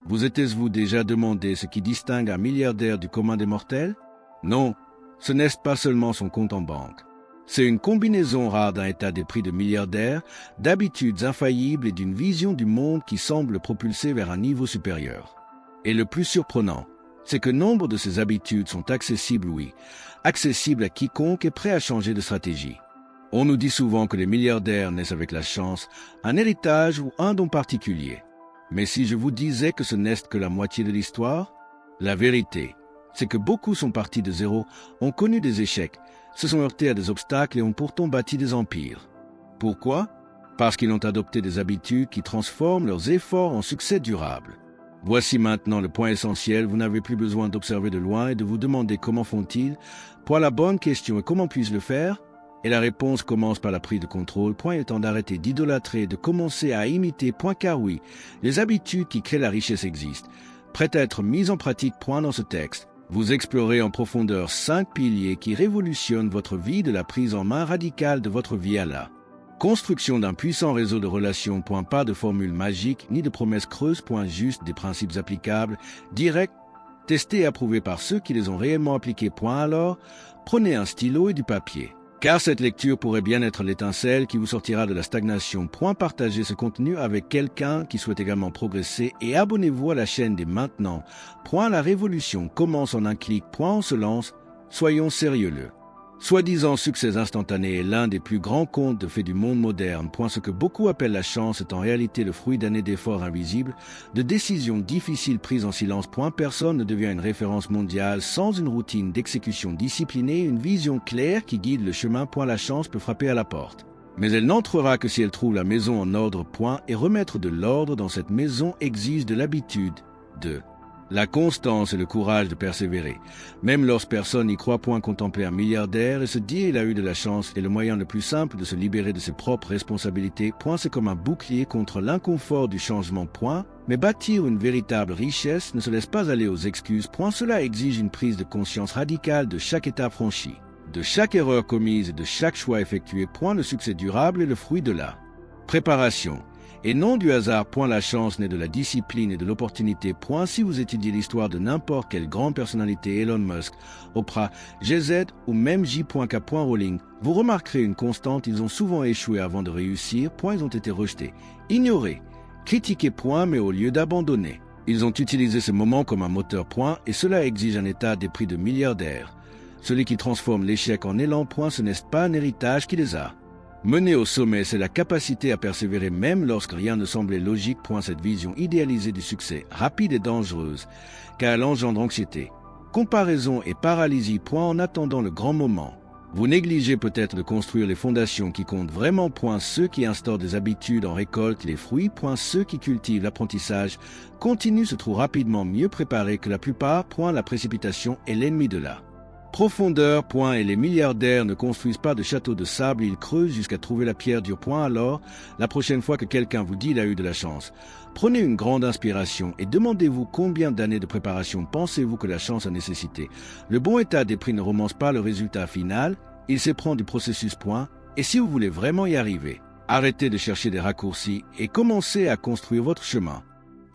Vous êtes-vous déjà demandé ce qui distingue un milliardaire du commun des mortels? Non, ce n'est pas seulement son compte en banque. C'est une combinaison rare d'un état d'esprit de milliardaire, d'habitudes infaillibles et d'une vision du monde qui semble le propulser vers un niveau supérieur. Et le plus surprenant, c'est que nombre de ces habitudes sont accessibles, oui, accessibles à quiconque est prêt à changer de stratégie. On nous dit souvent que les milliardaires naissent avec la chance, un héritage ou un don particulier. Mais si je vous disais que ce n'est que la moitié de l'histoire, la vérité, c'est que beaucoup sont partis de zéro, ont connu des échecs, se sont heurtés à des obstacles et ont pourtant bâti des empires. Pourquoi? Parce qu'ils ont adopté des habitudes qui transforment leurs efforts en succès durable. Voici maintenant le point essentiel, vous n'avez plus besoin d'observer de loin et de vous demander comment font-ils. Pour la bonne question et comment puis-je le faire? Et la réponse commence par la prise de contrôle, point étant d'arrêter d'idolâtrer et de commencer à imiter, point car oui, les habitudes qui créent la richesse existent. Prêtes à être mises en pratique, point dans ce texte. Vous explorez en profondeur 5 piliers qui révolutionnent votre vie de la prise en main radicale de votre vie à la construction d'un puissant réseau de relations, point pas de formule magique, ni de promesses creuses, point juste des principes applicables, directs, testés et approuvés par ceux qui les ont réellement appliqués, point alors, prenez un stylo et du papier. Car cette lecture pourrait bien être l'étincelle qui vous sortira de la stagnation, point partagez ce contenu avec quelqu'un qui souhaite également progresser et abonnez-vous à la chaîne dès maintenant, point la révolution commence en un clic, point on se lance, soyons sérieux. Soi-disant succès instantané est l'un des plus grands contes de fait du monde moderne, point ce que beaucoup appellent la chance est en réalité le fruit d'années d'efforts invisibles, de décisions difficiles prises en silence, point personne ne devient une référence mondiale sans une routine d'exécution disciplinée, une vision claire qui guide le chemin, point la chance peut frapper à la porte. Mais elle n'entrera que si elle trouve la maison en ordre, point, et remettre de l'ordre dans cette maison exige de l'habitude, la constance et le courage de persévérer. Même lorsque personne n'y croit, point contempler un milliardaire et se dire il a eu de la chance est le moyen le plus simple de se libérer de ses propres responsabilités, point c'est comme un bouclier contre l'inconfort du changement, point. Mais bâtir une véritable richesse ne se laisse pas aller aux excuses, point cela exige une prise de conscience radicale de chaque étape franchi, de chaque erreur commise et de chaque choix effectué, point le succès durable est le fruit de la préparation. Et non du hasard, point la chance naît de la discipline et de l'opportunité, point si vous étudiez l'histoire de n'importe quelle grande personnalité, Elon Musk, Oprah, GZ ou même J.K. Rowling, vous remarquerez une constante, ils ont souvent échoué avant de réussir, point ils ont été rejetés, ignorés, critiqués, point mais au lieu d'abandonner. Ils ont utilisé ce moment comme un moteur, point, et cela exige un état d'esprit de milliardaire. Celui qui transforme l'échec en élan, point, ce n'est pas un héritage qui les a. Mener au sommet, c'est la capacité à persévérer même lorsque rien ne semblait logique, point cette vision idéalisée du succès, rapide et dangereuse, car elle engendre anxiété, comparaison et paralysie, point en attendant le grand moment. Vous négligez peut-être de construire les fondations qui comptent vraiment, point ceux qui instaurent des habitudes en récoltent les fruits, point ceux qui cultivent l'apprentissage, continuent se trouvent rapidement mieux préparés que la plupart, point la précipitation est l'ennemi de la profondeur, point, et les milliardaires ne construisent pas de châteaux de sable, ils creusent jusqu'à trouver la pierre dure, point. Alors, la prochaine fois que quelqu'un vous dit il a eu de la chance, prenez une grande inspiration et demandez-vous combien d'années de préparation pensez-vous que la chance a nécessité. Le bon état d'esprit ne romance pas le résultat final, il s'éprend du processus, point, et si vous voulez vraiment y arriver, arrêtez de chercher des raccourcis et commencez à construire votre chemin.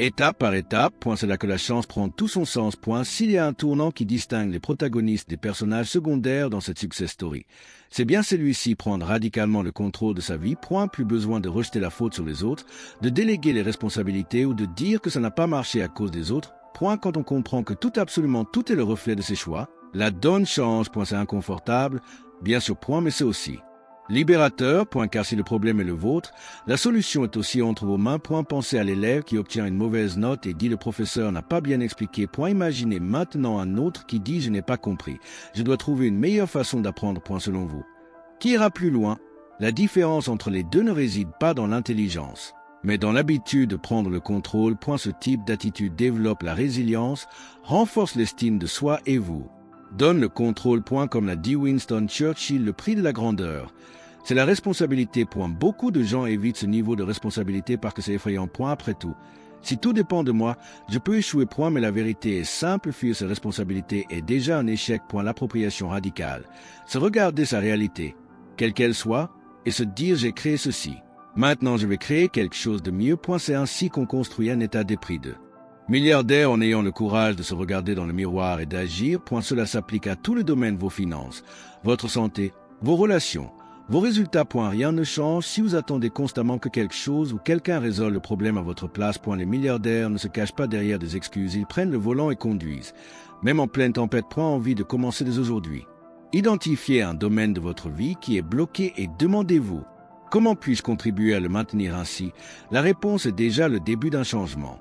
Étape par étape, point, c'est là que la chance prend tout son sens, point, s'il y a un tournant qui distingue les protagonistes des personnages secondaires dans cette success story. C'est bien celui-ci prendre radicalement le contrôle de sa vie, point, plus besoin de rejeter la faute sur les autres, de déléguer les responsabilités ou de dire que ça n'a pas marché à cause des autres, point, quand on comprend que absolument tout est le reflet de ses choix. La donne change, point, c'est inconfortable, bien sûr, point, mais c'est aussi libérateur, point, car si le problème est le vôtre, la solution est aussi entre vos mains, point, pensez à l'élève qui obtient une mauvaise note et dit le professeur n'a pas bien expliqué, point, imaginez maintenant un autre qui dit je n'ai pas compris, je dois trouver une meilleure façon d'apprendre, point, selon vous. Qui ira plus loin? La différence entre les deux ne réside pas dans l'intelligence, mais dans l'habitude de prendre le contrôle, point, ce type d'attitude développe la résilience, renforce l'estime de soi et vous donne le contrôle, point, comme l'a dit Winston Churchill, le prix de la grandeur. C'est la responsabilité, point. Beaucoup de gens évitent ce niveau de responsabilité parce que c'est effrayant, point, après tout. Si tout dépend de moi, je peux échouer, point, mais la vérité est simple, fuir ses responsabilités est déjà un échec, point, l'appropriation radicale. Se regarder sa réalité, quelle qu'elle soit, et se dire j'ai créé ceci. Maintenant je vais créer quelque chose de mieux, point, c'est ainsi qu'on construit un état d'esprit de Milliardaire en ayant le courage de se regarder dans le miroir et d'agir, cela s'applique à tous les domaines de vos finances, votre santé, vos relations, vos résultats, rien ne change si vous attendez constamment que quelque chose ou quelqu'un résolve le problème à votre place, les milliardaires ne se cachent pas derrière des excuses, ils prennent le volant et conduisent. Même en pleine tempête, envie de commencer dès aujourd'hui. Identifiez un domaine de votre vie qui est bloqué et demandez-vous, comment puis-je contribuer à le maintenir ainsi? La réponse est déjà le début d'un changement.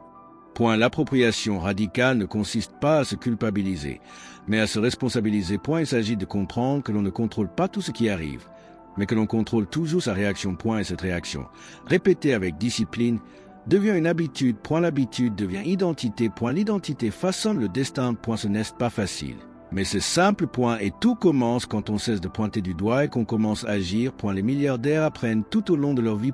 L'appropriation radicale ne consiste pas à se culpabiliser, mais à se responsabiliser. Il s'agit de comprendre que l'on ne contrôle pas tout ce qui arrive, mais que l'on contrôle toujours sa réaction. Et cette réaction, répétée avec discipline, devient une habitude. L'habitude devient identité. L'identité façonne le destin. Ce n'est pas facile. Mais c'est simple. Et tout commence quand on cesse de pointer du doigt et qu'on commence à agir. Les milliardaires apprennent tout au long de leur vie.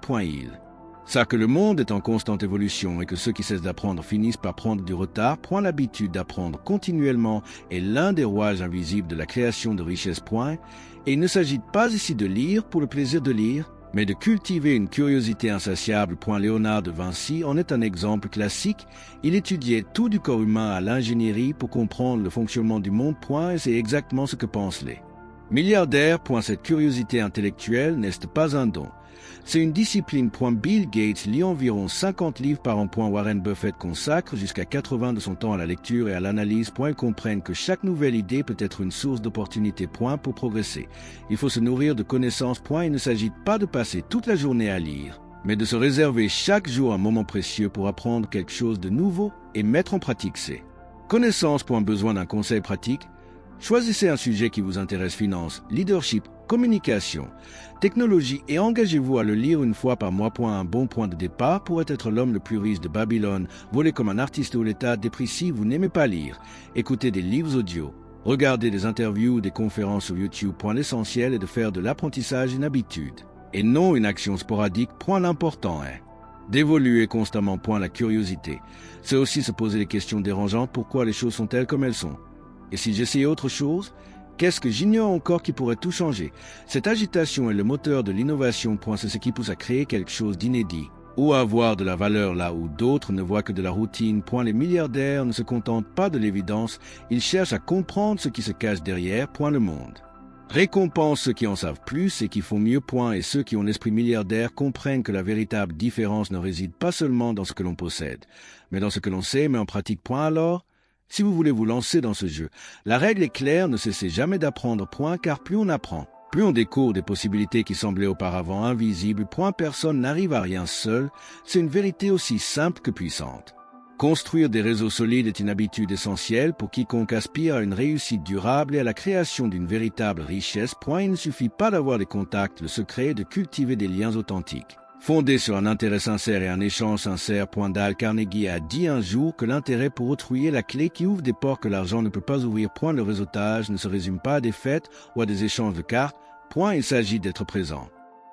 Ils savent que le monde est en constante évolution et que ceux qui cessent d'apprendre finissent par prendre du retard. L'habitude d'apprendre continuellement est l'un des rouages invisibles de la création de richesse. Et il ne s'agit pas ici de lire pour le plaisir de lire, mais de cultiver une curiosité insatiable. Léonard de Vinci en est un exemple classique. Il étudiait tout du corps humain à l'ingénierie pour comprendre le fonctionnement du monde. Et c'est exactement ce que pensent les milliardaires. Cette curiosité intellectuelle n'est pas un don. C'est une discipline. Bill Gates lit environ 50 livres par an. Warren Buffett consacre jusqu'à 80 de son temps à la lecture et à l'analyse. Ils comprennent que chaque nouvelle idée peut être une source d'opportunité. Pour progresser, il faut se nourrir de connaissances. Il ne s'agit pas de passer toute la journée à lire, mais de se réserver chaque jour un moment précieux pour apprendre quelque chose de nouveau et mettre en pratique ces connaissances. Besoin d'un conseil pratique? Choisissez un sujet qui vous intéresse, finance, leadership, communication, technologie et engagez-vous à le lire une fois par mois. Un bon point de départ pourrait être L'homme le plus riche de Babylone, Voler comme un artiste ou l'état dépressif. Vous n'aimez pas lire, écoutez des livres audio, regardez des interviews ou des conférences sur YouTube. L'essentiel est de faire de l'apprentissage une habitude et non une action sporadique. L'important est d'évoluer constamment. La curiosité, c'est aussi se poser des questions dérangeantes. Pourquoi les choses sont-elles comme elles sont? Et si j'essayais autre chose? Qu'est-ce que j'ignore encore qui pourrait tout changer? Cette agitation est le moteur de l'innovation. C'est ce qui pousse à créer quelque chose d'inédit ou à avoir de la valeur là où d'autres ne voient que de la routine. Les milliardaires ne se contentent pas de l'évidence, ils cherchent à comprendre ce qui se cache derrière. Le monde récompense ceux qui en savent plus et qui font mieux. Et ceux qui ont l'esprit milliardaire comprennent que la véritable différence ne réside pas seulement dans ce que l'on possède, mais dans ce que l'on sait, mais en pratique. Alors, si vous voulez vous lancer dans ce jeu, la règle est claire, ne cessez jamais d'apprendre. Car plus on apprend, plus on découvre des possibilités qui semblaient auparavant invisibles. Personne n'arrive à rien seul, c'est une vérité aussi simple que puissante. Construire des réseaux solides est une habitude essentielle pour quiconque aspire à une réussite durable et à la création d'une véritable richesse. Il ne suffit pas d'avoir des contacts, le secret est de cultiver des liens authentiques. Fondé sur un intérêt sincère et un échange sincère. Dale Carnegie a dit un jour que l'intérêt pour autrui est la clé qui ouvre des portes que l'argent ne peut pas ouvrir. Le réseautage ne se résume pas à des fêtes ou à des échanges de cartes. Il s'agit d'être présent,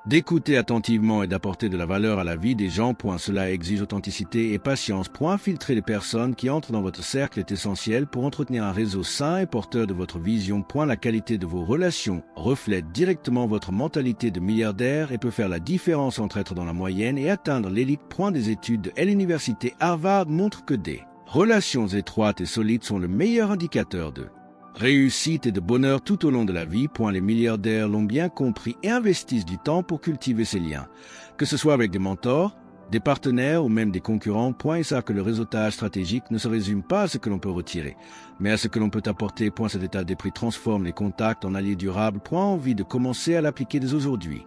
d'écouter attentivement et d'apporter de la valeur à la vie des gens. Cela exige authenticité et patience. Filtrer les personnes qui entrent dans votre cercle est essentiel pour entretenir un réseau sain et porteur de votre vision. La qualité de vos relations reflète directement votre mentalité de milliardaire et peut faire la différence entre être dans la moyenne et atteindre l'élite. Des études de l'université Harvard montrent que des relations étroites et solides sont le meilleur indicateur de réussite et de bonheur tout au long de la vie. Les milliardaires l'ont bien compris et investissent du temps pour cultiver ces liens, que ce soit avec des mentors, des partenaires ou même des concurrents. Ils savent que le réseautage stratégique ne se résume pas à ce que l'on peut retirer, mais à ce que l'on peut apporter. Cet état d'esprit transforme les contacts en alliés durables. Envie de commencer à l'appliquer dès aujourd'hui.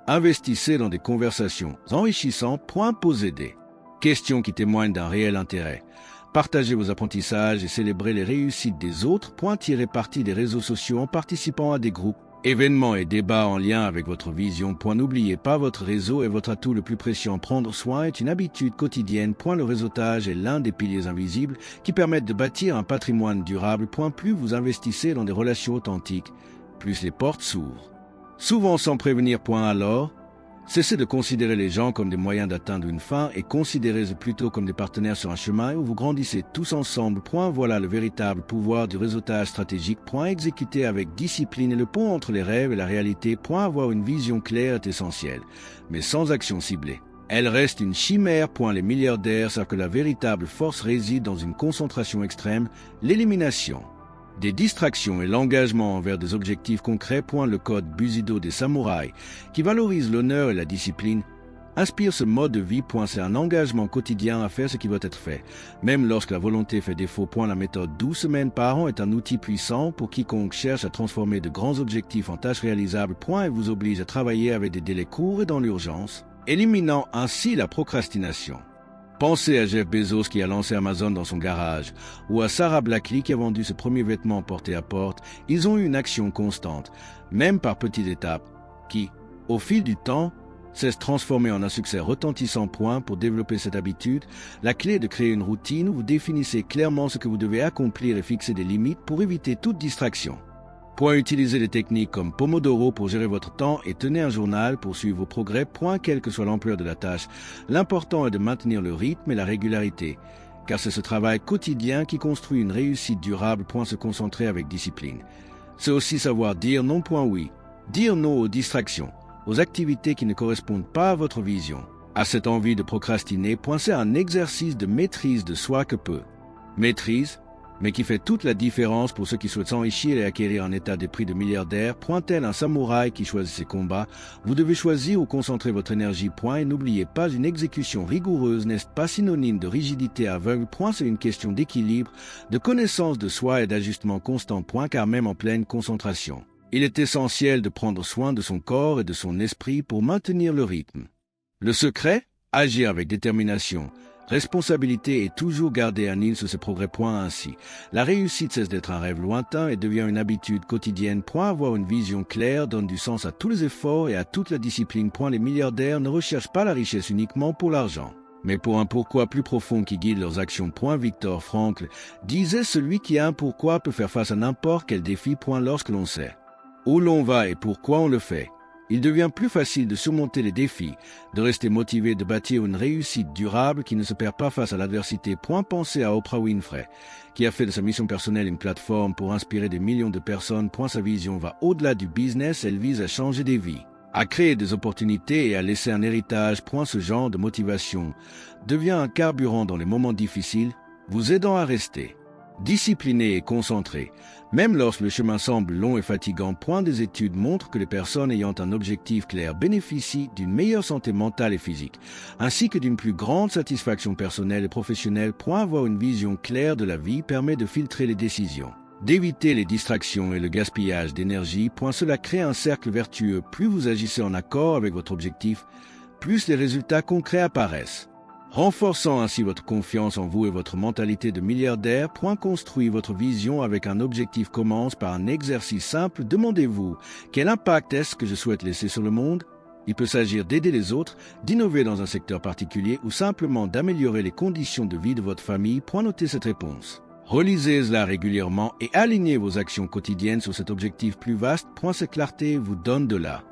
Investissez dans des conversations enrichissantes. Posez des questions qui témoignent d'un réel intérêt. Partagez vos apprentissages et célébrez les réussites des autres. Tirez parti des réseaux sociaux en participant à des groupes, événements et débats en lien avec votre vision. N'oubliez pas, votre réseau est votre atout le plus précieux. En prendre soin est une habitude quotidienne. Le réseautage est l'un des piliers invisibles qui permettent de bâtir un patrimoine durable. Plus vous investissez dans des relations authentiques, plus les portes s'ouvrent. Souvent sans prévenir. Alors, cessez de considérer les gens comme des moyens d'atteindre une fin et considérez-les plutôt comme des partenaires sur un chemin où vous grandissez tous ensemble. Voilà le véritable pouvoir du réseautage stratégique. Exécuter avec discipline et le pont entre les rêves et la réalité. Avoir une vision claire est essentiel, mais sans action ciblée, Elle reste une chimère. Les milliardaires savent que la véritable force réside dans une concentration extrême, l'élimination des distractions et l'engagement envers des objectifs concrets. Le code Bushido des samouraïs, qui valorise l'honneur et la discipline, inspire ce mode de vie. C'est un engagement quotidien à faire ce qui doit être fait, même lorsque la volonté fait défaut. La méthode 12 semaines par an est un outil puissant pour quiconque cherche à transformer de grands objectifs en tâches réalisables. Elle vous oblige à travailler avec des délais courts et dans l'urgence, éliminant ainsi la procrastination. Pensez à Jeff Bezos qui a lancé Amazon dans son garage, ou à Sarah Blackley qui a vendu ses premiers vêtements porte-à-porte. Ils ont eu une action constante, même par petites étapes, qui, au fil du temps, s'est transformé en un succès retentissant. Pour développer cette habitude, la clé est de créer une routine où vous définissez clairement ce que vous devez accomplir et fixer des limites pour éviter toute distraction. Utilisez des techniques comme Pomodoro pour gérer votre temps et tenez un journal pour suivre vos progrès. Quelle que soit l'ampleur de la tâche, l'important est de maintenir le rythme et la régularité, car c'est ce travail quotidien qui construit une réussite durable. Se concentrer avec discipline. C'est aussi savoir dire non. Oui. Dire non aux distractions, aux activités qui ne correspondent pas à votre vision, à cette envie de procrastiner. C'est un exercice de maîtrise de soi que peu. Maîtrise, mais qui fait toute la différence pour ceux qui souhaitent s'enrichir et acquérir un état d'esprit de milliardaire. Tel un samouraï qui choisit ses combats, vous devez choisir où concentrer votre énergie. Et n'oubliez pas, une exécution rigoureuse n'est pas synonyme de rigidité aveugle. C'est une question d'équilibre, de connaissance de soi et d'ajustement constant. Car même en pleine concentration, il est essentiel de prendre soin de son corps et de son esprit pour maintenir le rythme. Le secret, agir avec détermination, responsabilité et toujours garder un œil sur ses progrès. Ainsi, la réussite cesse d'être un rêve lointain et devient une habitude quotidienne. Avoir une vision claire donne du sens à tous les efforts et à toute la discipline. Les milliardaires ne recherchent pas la richesse uniquement pour l'argent, mais pour un pourquoi plus profond qui guide leurs actions. Victor Frankl disait: celui qui a un pourquoi peut faire face à n'importe quel défi. Lorsque l'on sait où l'on va et pourquoi on le fait, il devient plus facile de surmonter les défis, de rester motivé, de bâtir une réussite durable qui ne se perd pas face à l'adversité. Pensez à Oprah Winfrey, qui a fait de sa mission personnelle une plateforme pour inspirer des millions de personnes. Sa vision va au-delà du business, elle vise à changer des vies, à créer des opportunités et à laisser un héritage. Ce genre de motivation devient un carburant dans les moments difficiles, vous aidant à rester discipliné et concentré, même lorsque le chemin semble long et fatigant. Des études montrent que les personnes ayant un objectif clair bénéficient d'une meilleure santé mentale et physique, ainsi que d'une plus grande satisfaction personnelle et professionnelle. Avoir une vision claire de la vie permet de filtrer les décisions, d'éviter les distractions et le gaspillage d'énergie. Cela crée un cercle vertueux. Plus vous agissez en accord avec votre objectif, plus les résultats concrets apparaissent, renforçant ainsi votre confiance en vous et votre mentalité de milliardaire. Construire votre vision avec un objectif commence par un exercice simple. Demandez-vous: quel impact est-ce que je souhaite laisser sur le monde? Il peut s'agir d'aider les autres, d'innover dans un secteur particulier ou simplement d'améliorer les conditions de vie de votre famille. Notez cette réponse. Relisez-la régulièrement et alignez vos actions quotidiennes sur cet objectif plus vaste. Cette clarté vous donne de la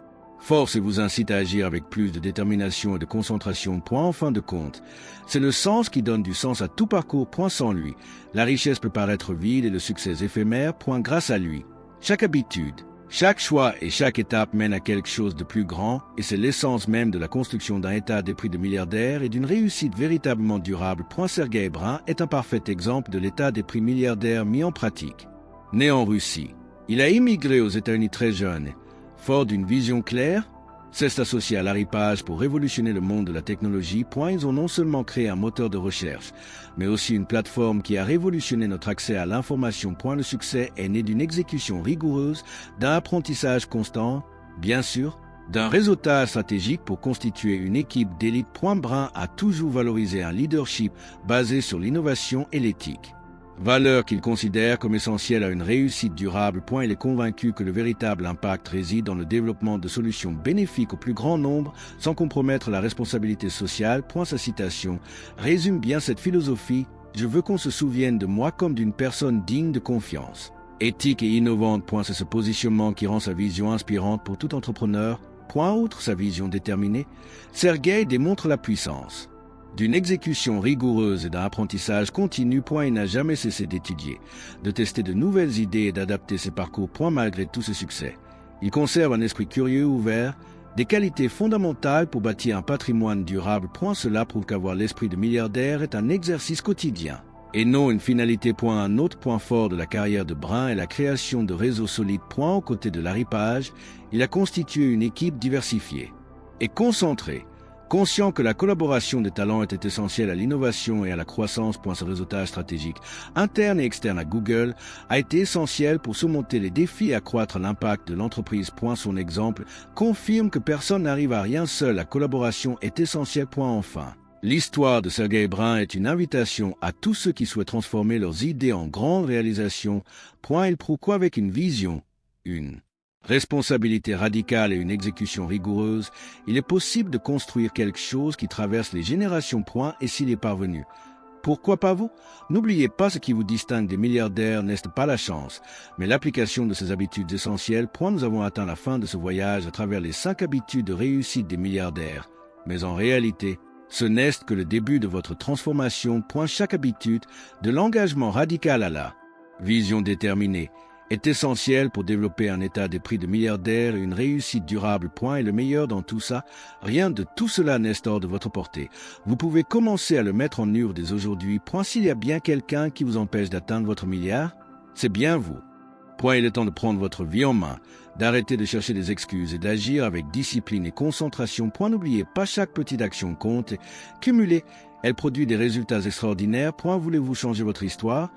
force et vous incite à agir avec plus de détermination et de concentration. En fin de compte, c'est le sens qui donne du sens à tout parcours. Sans lui, la richesse peut paraître vide et le succès éphémère. Grâce à lui, chaque habitude, chaque choix et chaque étape mène à quelque chose de plus grand, et c'est l'essence même de la construction d'un état d'esprit de milliardaire et d'une réussite véritablement durable. Sergey Brin est un parfait exemple de l'état d'esprit milliardaire mis en pratique. Né en Russie, il a immigré aux États-Unis très jeune. Fort d'une vision claire, s'est associé à Larry Page pour révolutionner le monde de la technologie. Ils ont non seulement créé un moteur de recherche, mais aussi une plateforme qui a révolutionné notre accès à l'information. Le succès est né d'une exécution rigoureuse, d'un apprentissage constant, bien sûr, d'un réseautage stratégique pour constituer une équipe d'élite. Brin a toujours valorisé un leadership basé sur l'innovation et l'éthique, valeurs qu'il considère comme essentielles à une réussite durable. Il est convaincu que le véritable impact réside dans le développement de solutions bénéfiques au plus grand nombre sans compromettre la responsabilité sociale. Sa citation résume bien cette philosophie: je veux qu'on se souvienne de moi comme d'une personne digne de confiance, éthique et innovante. C'est ce positionnement qui rend sa vision inspirante pour tout entrepreneur. Outre sa vision déterminée, Sergey démontre la puissance d'une exécution rigoureuse et d'un apprentissage continu. Il n'a jamais cessé d'étudier, de tester de nouvelles idées et d'adapter ses parcours. Malgré tous ses succès, il conserve un esprit curieux, ouvert, Des qualités fondamentales pour bâtir un patrimoine durable. Cela prouve qu'avoir l'esprit de milliardaire est un exercice quotidien et non une finalité. Un autre point fort de la carrière de Brun est la création de réseaux solides. Aux côtés de Larry Page, il a constitué une équipe diversifiée et concentrée. Conscient que la collaboration des talents était essentielle à l'innovation et à la croissance. Ce réseautage stratégique, interne et externe à Google, a été essentiel pour surmonter les défis et accroître l'impact de l'entreprise. Son exemple confirme que personne n'arrive à rien seul. La collaboration est essentielle. Enfin, l'histoire de Sergey Brin est une invitation à tous ceux qui souhaitent transformer leurs idées en grandes réalisations. Il prouve qu'avec une vision, une responsabilité radicale et une exécution rigoureuse, il est possible de construire quelque chose qui traverse les générations. Et s'il est parvenu, pourquoi pas vous? N'oubliez pas, ce qui vous distingue des milliardaires n'est pas la chance, mais l'application de ces habitudes essentielles. Nous avons atteint la fin de ce voyage à travers les 5 habitudes de réussite des milliardaires. Mais en réalité, ce n'est que le début de votre transformation. Chaque habitude, de l'engagement radical à la vision déterminée, est essentiel pour développer un état d'esprit de milliardaire et une réussite durable. Et le meilleur dans tout ça, rien de tout cela n'est hors de votre portée. Vous pouvez commencer à le mettre en œuvre dès aujourd'hui. S'il y a bien quelqu'un qui vous empêche d'atteindre votre milliard, c'est bien vous. Il est temps de prendre votre vie en main, d'arrêter de chercher des excuses et d'agir avec discipline et concentration. N'oubliez pas, chaque petite action compte et cumulée, elle produit des résultats extraordinaires. Voulez-vous changer votre histoire?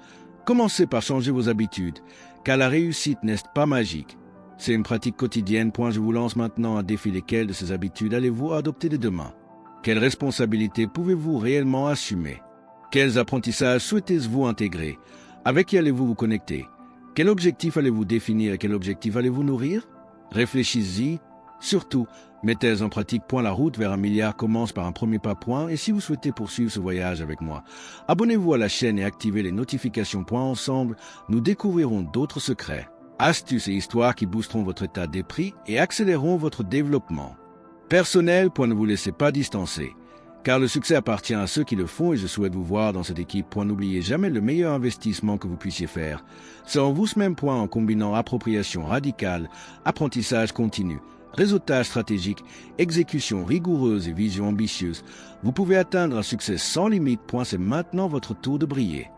Commencez par changer vos habitudes, car la réussite n'est pas magique. C'est une pratique quotidienne. Je vous lance maintenant un défi. Lesquelles de ces habitudes allez-vous adopter dès demain? Quelles responsabilités pouvez-vous réellement assumer? Quels apprentissages souhaitez-vous intégrer? Avec qui allez-vous vous connecter? Quel objectif allez-vous définir et quel objectif allez-vous nourrir? Réfléchissez-y. Surtout, mettez en pratique. La route vers un milliard commence par un premier pas. Et si vous souhaitez poursuivre ce voyage avec moi, abonnez-vous à la chaîne et activez les notifications. Ensemble, nous découvrirons d'autres secrets, astuces et histoires qui boosteront votre état d'esprit et accéléreront votre développement personnel. Ne vous laissez pas distancer, car le succès appartient à ceux qui le font et je souhaite vous voir dans cette équipe. N'oubliez jamais, le meilleur investissement que vous puissiez faire, c'est en vous-même. En combinant appropriation radicale, apprentissage continu, réseautage stratégique, exécution rigoureuse et vision ambitieuse, vous pouvez atteindre un succès sans limite. C'est maintenant votre tour de briller.